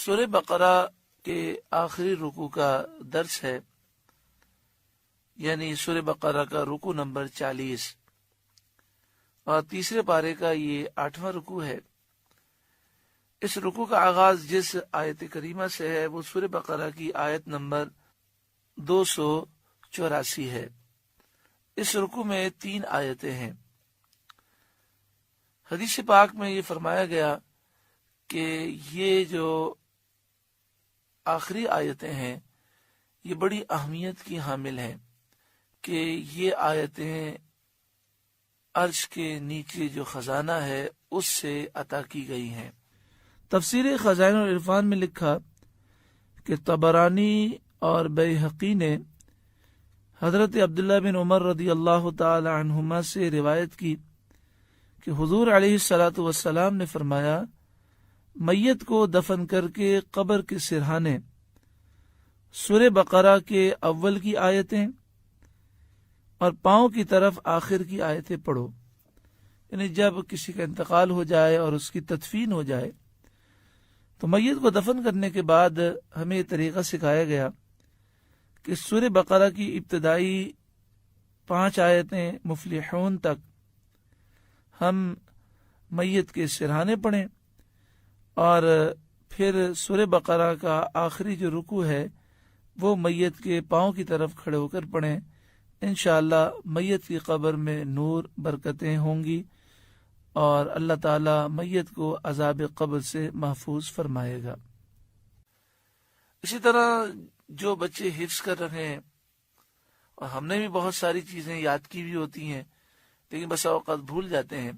سورہ بقرہ کے آخری رکوع کا درس ہے، یعنی سورہ بقرہ کا رکوع نمبر 40 اور تیسرے پارے کا یہ 8واں رکوع ہے۔ اس رکوع کا آغاز جس آیت کریمہ سے ہے وہ سورہ بقرہ کی آیت نمبر 284 ہے۔ اس رکوع میں 3 آیتیں ہیں۔ حدیث پاک میں یہ فرمایا گیا کہ یہ جو آخری آیتیں ہیں یہ بڑی اہمیت کی حامل ہیں کہ یہ آیتیں عرش کے نیچے جو خزانہ ہے اس سے عطا کی گئی ہیں۔ تفسیر خزائن العرفان میں لکھا کہ طبرانی اور بیہقی نے حضرت عبداللہ بن عمر رضی اللہ تعالی عنہما سے روایت کی کہ حضور علیہ الصلاۃ والسلام نے فرمایا، میت کو دفن کر کے قبر کے سرہانے سورہ بقرہ کے اول کی آیتیں اور پاؤں کی طرف آخر کی آیتیں پڑھو۔ یعنی جب کسی کا انتقال ہو جائے اور اس کی تدفین ہو جائے تو میت کو دفن کرنے کے بعد ہمیں یہ طریقہ سکھایا گیا کہ سورہ بقرہ کی ابتدائی 5 آیتیں مفلحون تک ہم میت کے سرہانے پڑھیں اور پھر سورہ بقرہ کا آخری جو رکوع ہے وہ میت کے پاؤں کی طرف کھڑے ہو کر پڑھیں۔ انشاءاللہ میت کی قبر میں نور برکتیں ہوں گی اور اللہ تعالی میت کو عذاب قبر سے محفوظ فرمائے گا۔ اسی طرح جو بچے حفظ کر رہے ہیں، اور ہم نے بھی بہت ساری چیزیں یاد کی بھی ہوتی ہیں لیکن بسا اوقات بھول جاتے ہیں،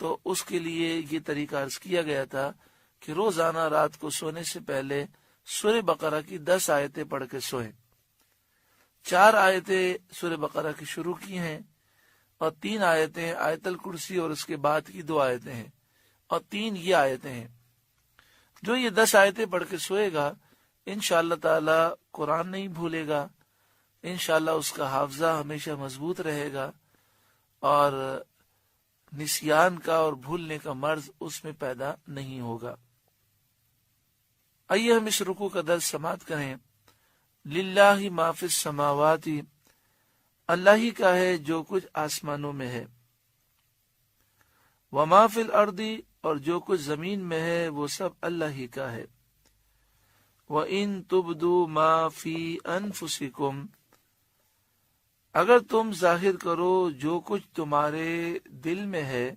تو اس کے لیے یہ طریقہ عرض کیا گیا تھا کہ روزانہ رات کو سونے سے پہلے سورہ بقرہ کی 10 آیتیں پڑھ کے سوئیں۔ 4 آیتیں سورہ بقرہ کی شروع کی ہیں اور 3 آیتیں آیت الکرسی اور اس کے بعد کی 2 آیتیں ہیں اور 3 یہ آیتیں ہیں۔ جو یہ 10 آیتیں پڑھ کے سوئے گا انشاءاللہ تعالی قرآن نہیں بھولے گا، انشاءاللہ اس کا حافظہ ہمیشہ مضبوط رہے گا اور نسیان کا اور بھولنے کا مرض اس میں پیدا نہیں ہوگا۔ آئیے ہم اس رکوع کا درس سماعت کریں۔ للہ ما فی السماوات، اللہ ہی کا ہے جو کچھ آسمانوں میں ہے، وما فی الارض، اور جو کچھ زمین میں ہے وہ سب اللہ ہی کا ہے۔ وَإِن تُبْدُوا مَا فِي أَنفُسِكُمْ، اگر تم ظاہر کرو جو کچھ تمہارے دل میں ہے،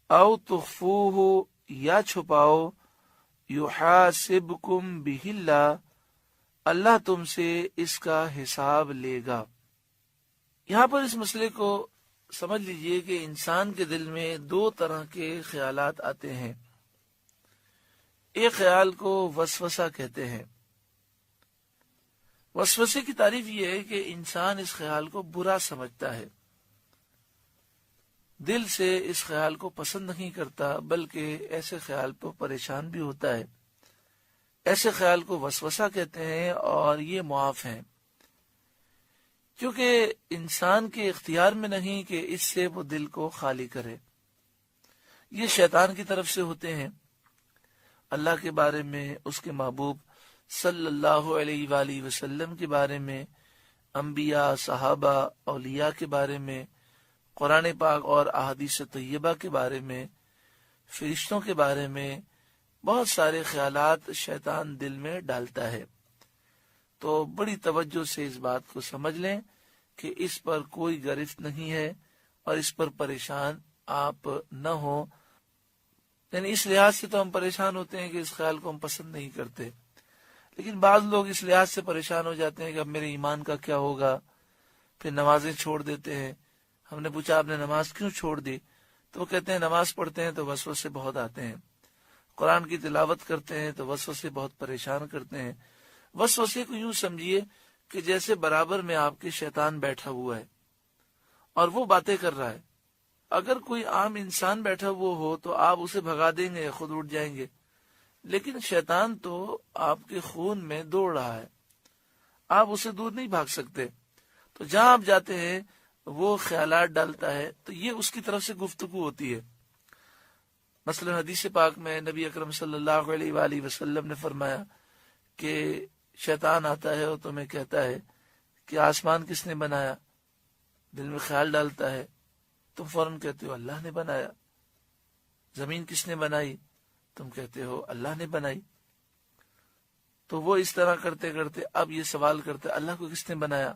او تخفوہ، یا چھپاؤ، یحاسبکم بہ اللہ، اللہ تم سے اس کا حساب لے گا۔ یہاں پر اس مسئلے کو سمجھ لیجئے کہ انسان کے دل میں 2 طرح کے خیالات آتے ہیں۔ ایک خیال کو وسوسہ کہتے ہیں۔ وسوسے کی تعریف یہ ہے کہ انسان اس خیال کو برا سمجھتا ہے، دل سے اس خیال کو پسند نہیں کرتا، بلکہ ایسے خیال پر پریشان بھی ہوتا ہے۔ ایسے خیال کو وسوسہ کہتے ہیں اور یہ معاف ہیں، کیونکہ انسان کے اختیار میں نہیں کہ اس سے وہ دل کو خالی کرے۔ یہ شیطان کی طرف سے ہوتے ہیں۔ اللہ کے بارے میں، اس کے محبوب صلی اللہ علیہ وآلہ وسلم کے بارے میں، انبیاء، صحابہ، اولیاء کے بارے میں، قرآن پاک اور احادیث طیبہ کے بارے میں، فرشتوں کے بارے میں بہت سارے خیالات شیطان دل میں ڈالتا ہے۔ تو بڑی توجہ سے اس بات کو سمجھ لیں کہ اس پر کوئی گرفت نہیں ہے اور اس پر پریشان آپ نہ ہوں۔ یعنی اس لحاظ سے تو ہم پریشان ہوتے ہیں کہ اس خیال کو ہم پسند نہیں کرتے، لیکن بعض لوگ اس لحاظ سے پریشان ہو جاتے ہیں کہ اب میرے ایمان کا کیا ہوگا، پھر نمازیں چھوڑ دیتے ہیں۔ ہم نے پوچھا آپ نے نماز کیوں چھوڑ دی؟ تو وہ کہتے ہیں نماز پڑھتے ہیں تو وسوسے بہت آتے ہیں، قرآن کی تلاوت کرتے ہیں تو وسوسے بہت پریشان کرتے ہیں۔ وسوسے کو یوں سمجھیے کہ جیسے برابر میں آپ کے شیطان بیٹھا ہوا ہے اور وہ باتیں کر رہا ہے۔ اگر کوئی عام انسان بیٹھا ہوا ہو تو آپ اسے بھگا دیں گے، خود اٹھ جائیں گے، لیکن شیطان تو آپ کے خون میں دوڑ رہا ہے، آپ اسے دور نہیں بھاگ سکتے۔ تو جہاں آپ جاتے ہیں وہ خیالات ڈالتا ہے، تو یہ اس کی طرف سے گفتگو ہوتی ہے۔ مثلا حدیث پاک میں نبی اکرم صلی اللہ علیہ وآلہ وسلم نے فرمایا کہ شیطان آتا ہے اور تمہیں کہتا ہے کہ آسمان کس نے بنایا، دل میں خیال ڈالتا ہے، تم فوراً کہتے ہو اللہ نے بنایا۔ زمین کس نے بنائی، تم کہتے ہو اللہ نے بنائی۔ تو وہ اس طرح کرتے کرتے اب یہ سوال کرتے اللہ کو کس نے بنایا؟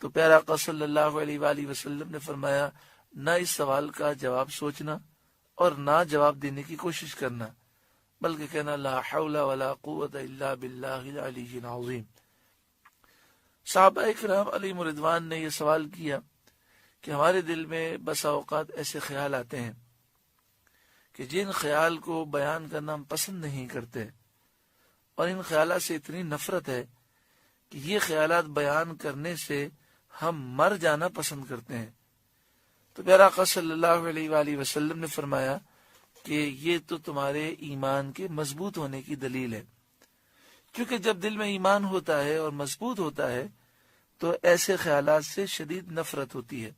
تو پیارا آقا صلی اللہ علیہ وآلہ وسلم نے فرمایا نہ اس سوال کا جواب سوچنا اور نہ جواب دینے کی کوشش کرنا، بلکہ کہنا لا حول ولا قوت الا باللہ العلی العظیم۔ صحابہ کرام علیہم رضوان نے یہ سوال کیا کہ ہمارے دل میں بسا اوقات ایسے خیال آتے ہیں کہ جن خیال کو بیان کرنا ہم پسند نہیں کرتے، اور ان خیالات سے اتنی نفرت ہے کہ یہ خیالات بیان کرنے سے ہم مر جانا پسند کرتے ہیں۔ تو پیارا آقا صلی اللہ علیہ وآلہ وسلم نے فرمایا کہ یہ تو تمہارے ایمان کے مضبوط ہونے کی دلیل ہے، کیونکہ جب دل میں ایمان ہوتا ہے اور مضبوط ہوتا ہے تو ایسے خیالات سے شدید نفرت ہوتی ہے۔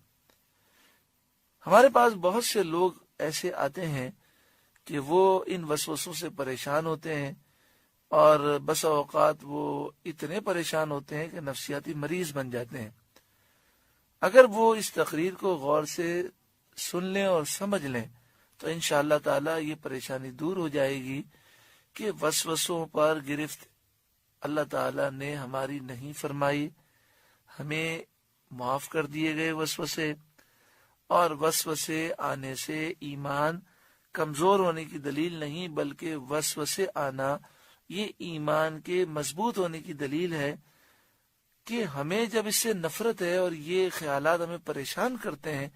ہمارے پاس بہت سے لوگ ایسے آتے ہیں کہ وہ ان وسوسوں سے پریشان ہوتے ہیں، اور بسا اوقات وہ اتنے پریشان ہوتے ہیں کہ نفسیاتی مریض بن جاتے ہیں۔ اگر وہ اس تقریر کو غور سے سن لیں اور سمجھ لیں تو انشاءاللہ تعالی یہ پریشانی دور ہو جائے گی کہ وسوسوں پر گرفت اللہ تعالی نے ہماری نہیں فرمائی، ہمیں معاف کر دیے گئے وسوسے، اور وسوسے آنے سے ایمان کمزور ہونے کی دلیل نہیں بلکہ وسوسے آنا یہ ایمان کے مضبوط ہونے کی دلیل ہے کہ ہمیں جب اس سے نفرت ہے اور یہ خیالات ہمیں پریشان کرتے ہیں،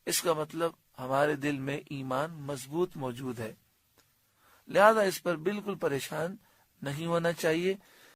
اس کا مطلب ہمارے دل میں ایمان مضبوط موجود ہے۔ لہذا اس پر بالکل پریشان نہیں ہونا چاہیے،